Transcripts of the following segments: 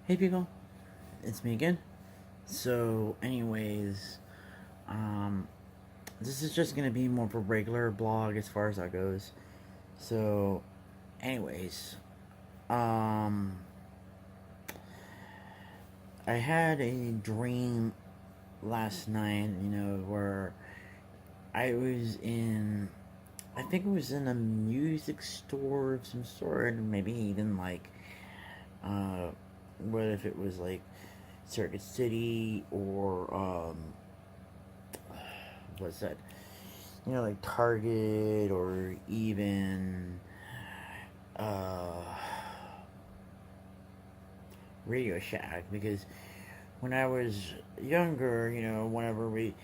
Hey people, it's me again. So, anyways, um, this is just gonna be more of a regular blog as far as that goes. So, anyways, um, I had a dream last night, where I was in, I think it was in a music store of some sort, maybe even like, uh, what if it was like Circuit City or what's that? Like Target or even uh, Radio Shack. Because when I was younger, whenever we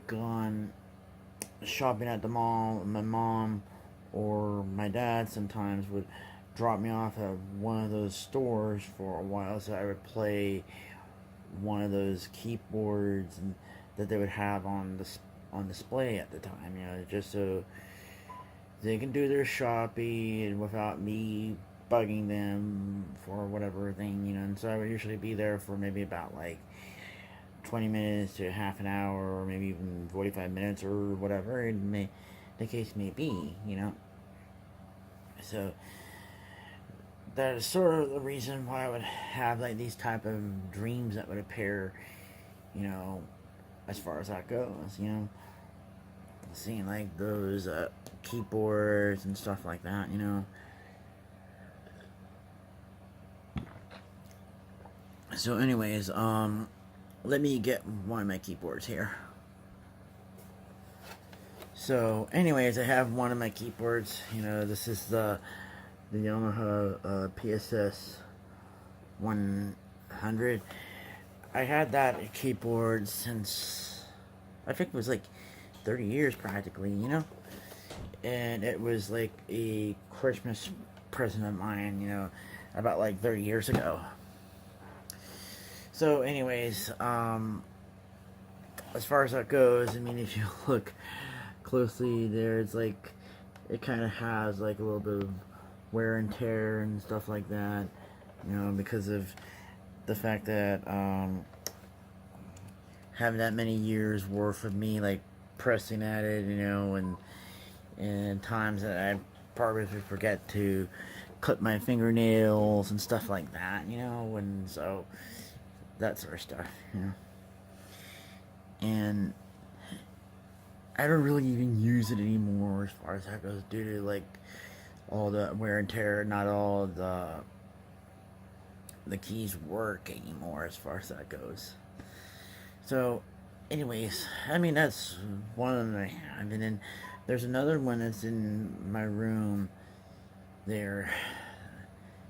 gone shopping at the mall, my mom or my dad sometimes would drop me off at one of those stores for a while, so I would play one of those keyboards that they would have on display at the time, just so they can do their shopping without me bugging them for whatever thing, and so I would usually be there for maybe about like 20 minutes to half an hour, or maybe even 45 minutes, or whatever the case may be, So that is sort of the reason why I would have like these type of dreams that would appear, you know, as far as that goes, seeing like those keyboards and stuff like that. So, anyways, let me get one of my keyboards here. So, anyways, I have one of my keyboards. This is the Yamaha PSS 100. I had that keyboard since I think it was like 30 years practically, and it was like a Christmas present of mine, about like 30 years ago. So, anyways, as far as that goes, I mean, if you look closely there, it's like it kind of has like a little bit of wear and tear and stuff like that, because of the fact that having that many years worth of me like pressing at it, and times that I probably forget to clip my fingernails and stuff like that, and so that sort of stuff. And I don't really even use it anymore as far as that goes, due to like all the wear and tear. Not all the keys work anymore as far as that goes. So, anyways, I mean, that's one of them I have. And then there's another one that's in my room there.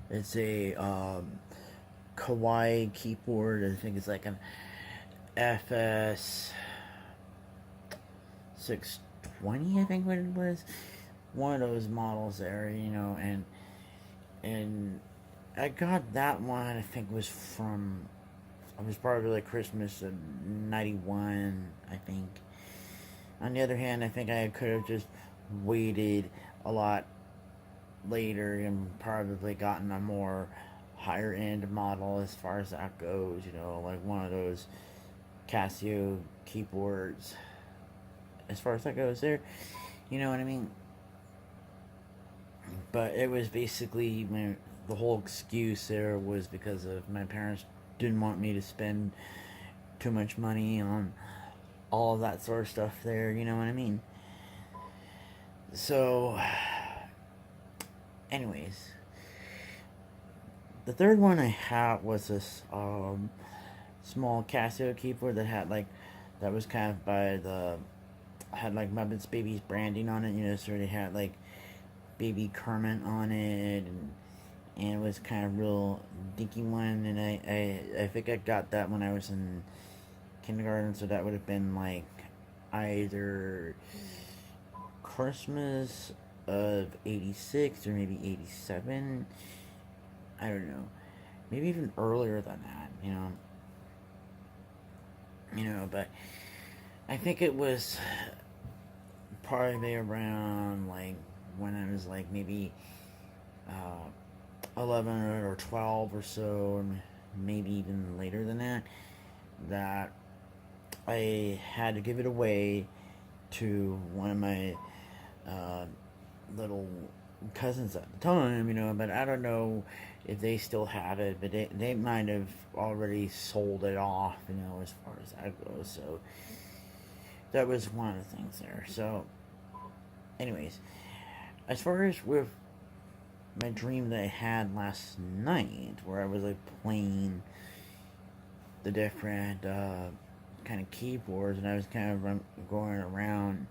It's a Kawaii keyboard. I think it's like an FS 620, I think what it was. One of those models there, and I got that one, I think was from, it was probably like Christmas of 91, I think. On the other hand, I think I could have just waited a lot later and probably gotten a more higher end model as far as that goes, like one of those Casio keyboards as far as that goes there, you know what I mean? But it was basically the whole excuse there was because of my parents didn't want me to spend too much money on all of that sort of stuff there, you know what I mean? So, anyways, the third one I had was this small Casio keyboard that was kind of by had like Muppets Babies branding on it, so they had like Baby Kermit on it, and it was kind of real dinky one, and I think I got that when I was in kindergarten, so that would have been like either Christmas of 86 or maybe 87. I don't know, maybe even earlier than that, but I think it was probably around like when I was like maybe 11 or 12 or so, maybe even later than that, that I had to give it away to one of my uh, little cousins at the time, but I don't know if they still have it, but they might have already sold it off, as far as that goes. So that was one of the things there. So, anyways, as far as with my dream that I had last night, where I was like playing the different kind of keyboards, and I was kind of going around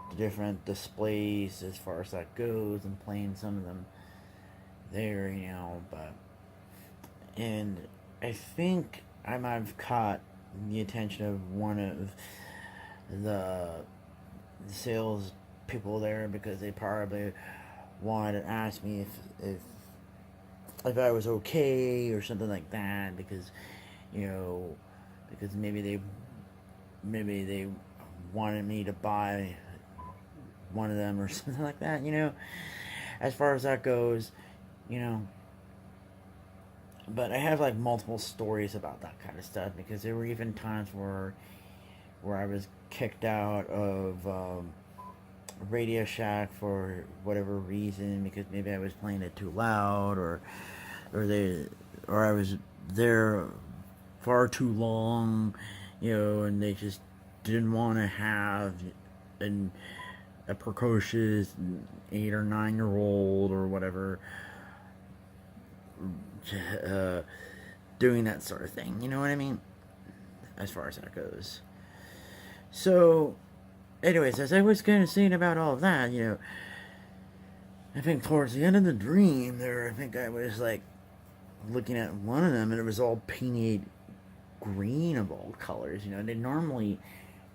the different displays as far as that goes, and playing some of them there, but and I think I might have caught the attention of one of the sales people there, because they probably wanted to ask me if I was okay or something like that, because because maybe they wanted me to buy one of them or something like that, as far as that goes, but I have like multiple stories about that kind of stuff, because there were even times where I was kicked out of Radio Shack for whatever reason, because maybe I was playing it too loud, or I was there far too long, and they just didn't want to have a precocious 8 or 9-year-old or whatever doing that sort of thing. You know what I mean? As far as that goes. So, anyways, as I was kind of saying about all of that, I think towards the end of the dream there, I think I was like looking at one of them, and it was all painted green of all colors. They normally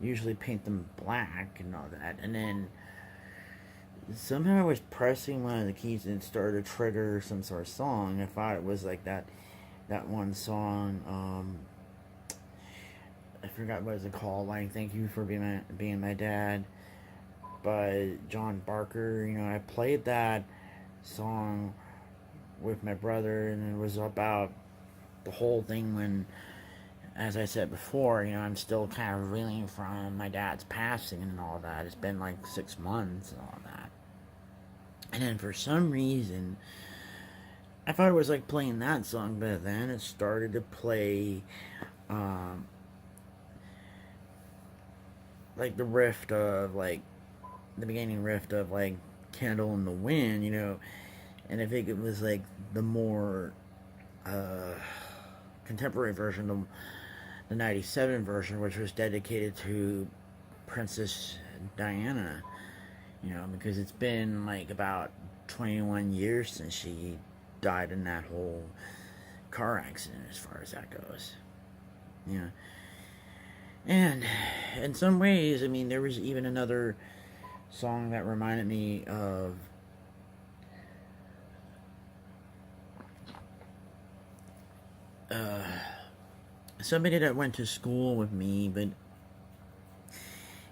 usually paint them black and all that, and then somehow I was pressing one of the keys and it started to trigger some sort of song. I thought it was like that one song. I forgot what it called. Like, Thank You for Being My Dad by John Barker. I played that song with my brother, and it was about the whole thing when, as I said before, I'm still kind of reeling from my dad's passing and all that. It's been like 6 months and all that. And then for some reason, I thought it was like playing that song, but then it started to play like the riff of like the beginning riff of like Candle in the Wind, and I think it was like the more contemporary version, the 97 version, which was dedicated to Princess Diana, because it's been like about 21 years since she died in that whole car accident, as far as that goes. And in some ways, I mean, there was even another song that reminded me of somebody that went to school with me, but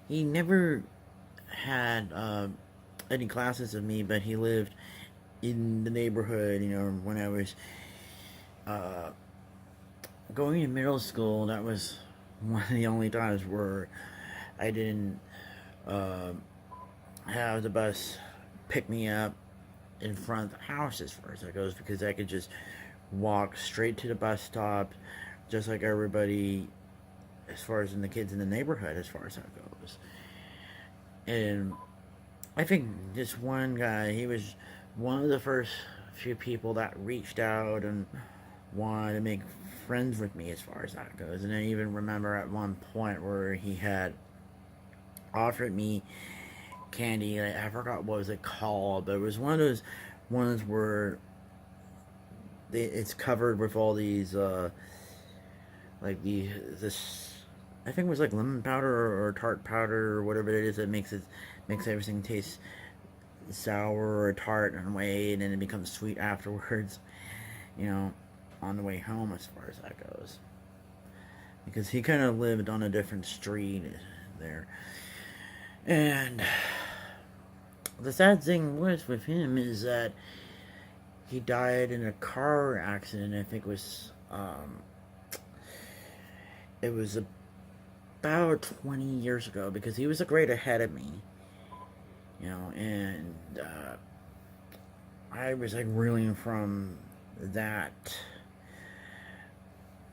he never had any classes with me, but he lived in the neighborhood, when I was going to middle school. That was one of the only times where I didn't have the bus pick me up in front of the house, as far as that goes, because I could just walk straight to the bus stop, just like everybody, as far as in the kids in the neighborhood, as far as that goes. And I think this one guy, he was one of the first few people that reached out and wanted to make friends with me, as far as that goes. And I even remember at one point where he had offered me candy. I forgot what was it called, but it was one of those ones where it's covered with all these like this, I think it was like lemon powder or tart powder or whatever it is that makes everything taste sour or tart in a way, and then it becomes sweet afterwards, on the way home, as far as that goes. Because he kind of lived on a different street there. And the sad thing was with him is that he died in a car accident. I think it was Um, it was about 20 years ago because he was a grade ahead of me, and I was like reeling from that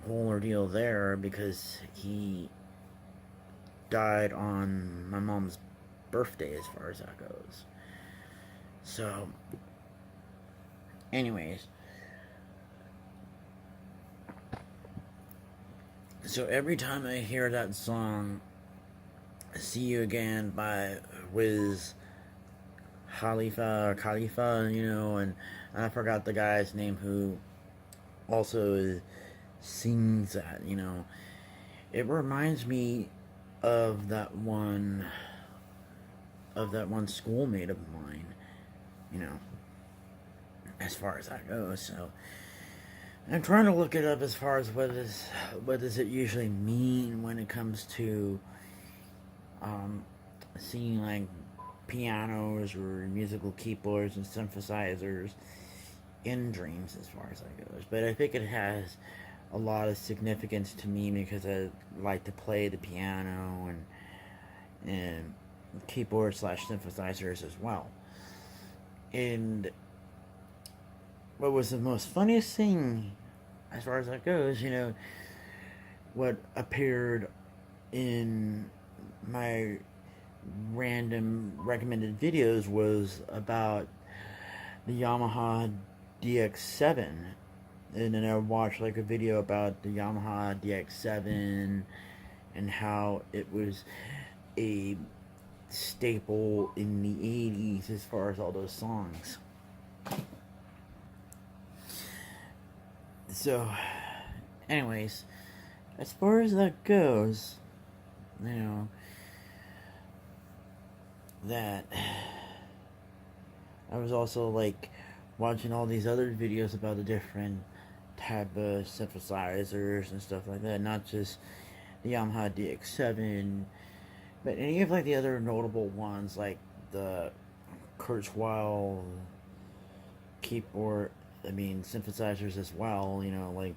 whole ordeal there because he died on my mom's birthday as far as that goes. So, anyways, so every time I hear that song, "See You Again" by Wiz Khalifa, and I forgot the guy's name who also sings that, it reminds me of that one schoolmate of mine, you know, as far as that goes. So I'm trying to look it up as far as what does it usually mean when it comes to seeing like pianos or musical keyboards and synthesizers in dreams as far as that goes. But I think it has a lot of significance to me because I like to play the piano and keyboard / synthesizers as well. And what was the most funniest thing as far as that goes, what appeared in my random recommended videos was about the Yamaha DX7, and then I watched like a video about the Yamaha DX7 and how it was a staple in the 80s as far as all those songs. So, anyways, as far as that goes, that I was also like watching all these other videos about the different type of synthesizers and stuff like that, not just the Yamaha DX7, but any of like the other notable ones like the Kurzweil keyboard, synthesizers as well, like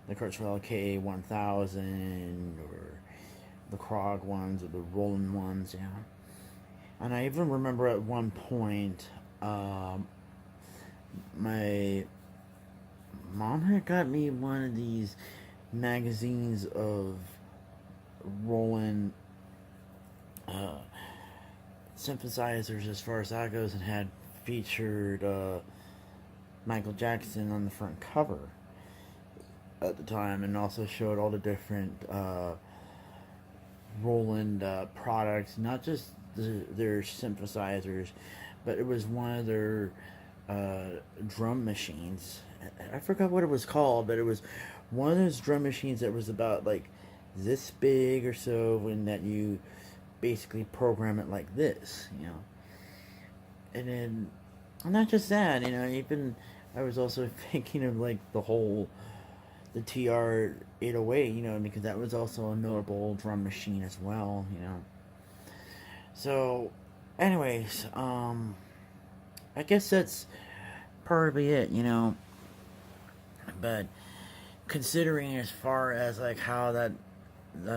the Kurzweil KA1000 or the Krog ones or the Roland ones, And I even remember at one point, my mom had got me one of these magazines of Roland synthesizers as far as that goes, and had featured Michael Jackson on the front cover at the time, and also showed all the different Roland products, not just their synthesizers, but it was one of their drum machines. I forgot what it was called, but it was one of those drum machines that was about like this big or so, and that you basically program it like this, And then, not just that, even I was also thinking of like the TR-808, because that was also a notable drum machine as well, So, anyways, I guess that's probably it, But considering as far as like how that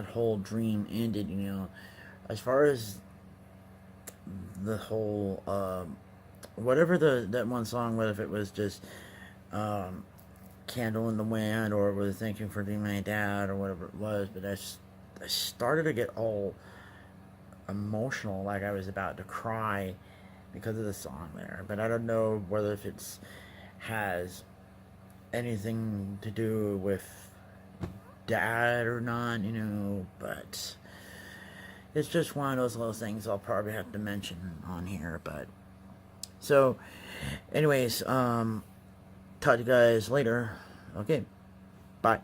whole dream ended, as far as the whole whatever that one song, whether if it was just Candle in the Wind or it was Thank You for Being My Dad or whatever it was, but I started to get all emotional, like I was about to cry because of the song there. But I don't know whether if it's has anything to do with dad or not, but it's just one of those little things I'll probably have to mention on here. But so anyways, talk to you guys later. Okay, bye.